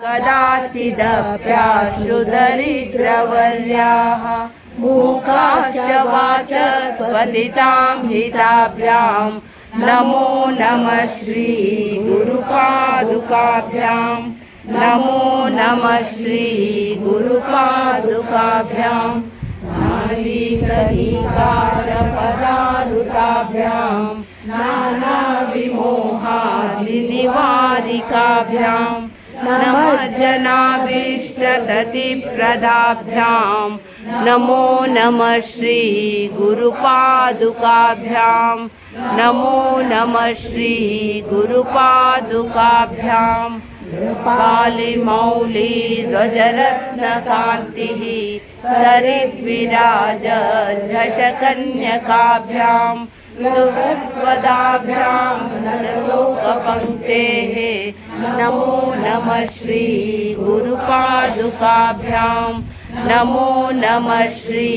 कदाचिदप्याशु दरिद्रवर्याः मूकाश्च वाचस्पतितां हिताभ्यां नमो नमः श्री गुरुपादुकाभ्यां नमो नमः श्री गुरुपादुकाभ्यां नारीकलिकाशपदारुताभ्यां नानाविमोहादिनिवारिकाभ्यां नमः जनाभीष्टदतिप्रदाभ्यां नमो नमः श्री गुरुपादुकाभ्यां नमो नमः श्री गुरुपादुकाभ्यां कालिमौलिरजरत्नकान्तिः सरिद्विराज झषकन्यकाभ्यां मृदुपदाभ्यां नरलोकपङ्क्तेः नमो नमः श्री गुरुपादुकाभ्यां नमो नमः श्री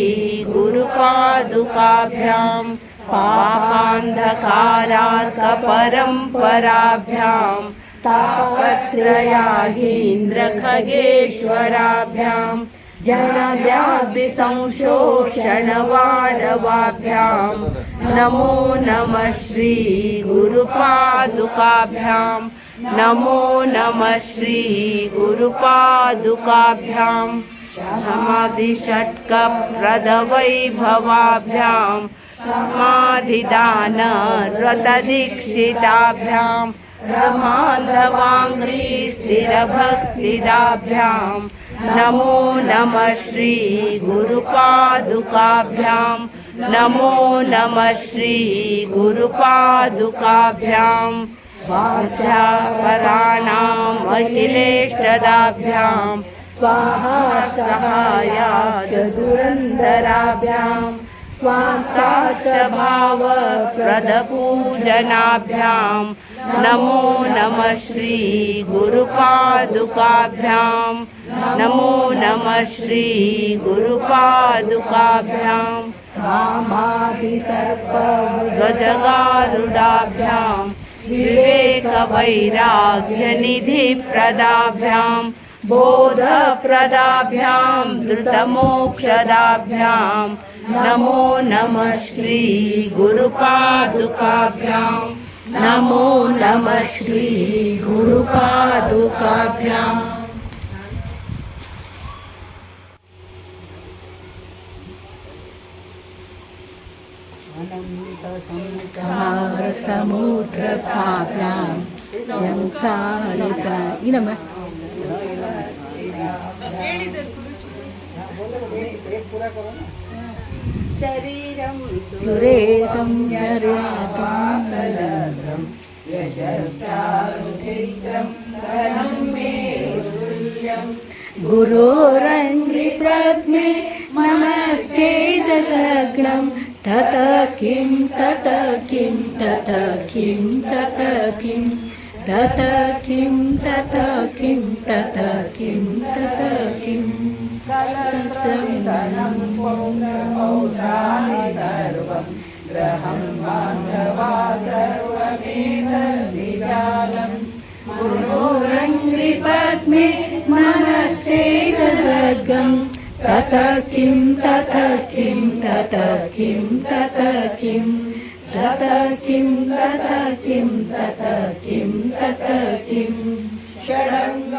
गुरुपादुकाभ्यां पापान्धकारार्कपरम्पराभ्यां तापत्रयाहीन्द्रखगेश्वराभ्यां जनाद्याभिसंशोषणवारवाभ्यां नमो नमः श्री गुरुपादुकाभ्यां नमो नमः श्री गुरुपादुकाभ्यां समाधिषट्कप्रदवैभवाभ्यां समाधिदानरतदीक्षिताभ्यां ब्रह्मान्धवाङ्घ्रिस्थिरभक्तिदाभ्यां नमो नमः श्री गुरुपादुकाभ्यां नमो नमः श्री गुरुपादुकाभ्यां स्वाध्यापराणाम् अखिलेष्टदाभ्यां स्वाहा सहाया चतुरन्धराभ्यां स्वान्ता च भावप्रदपूजनाभ्यां नमो नमः श्री गुरुपादुकाभ्यां नमो नमः श्री गुरुपादुकाभ्यां कामादिसर्पध्वजगारुडाभ्यां विवेकवैराग्यनिधिप्रदाभ्यां बोधप्रदाभ्यां धृतमोक्षदाभ्यां नमो नमः श्री गुरुपादुकाभ्यां नमो नमः श्री गुरुपादुकाभ्यां अनन्तसंसारसमुद्रभाभ्यां यं चालिका इनमः शरीरं सुरेशं जर्यातां यशश्चारुधित्रं धनं मे तुल्यं गुरोरङ्गिप्रज्ञे नमश्चेदग्नं तत किं तत किं तत किं तत किं तत किं तत किं तत किं तत किं कलसंदनं पौत्रपौत्राणि सर्वं ग्रहं बान्धवा सर्वमेतद्विजालं गुरोरङ्घ्रिपद्मे मनश्चेदग्नं तत किं तत किं तत किं तत किं तत किं तत किं तत किं तत किं षडङ्ग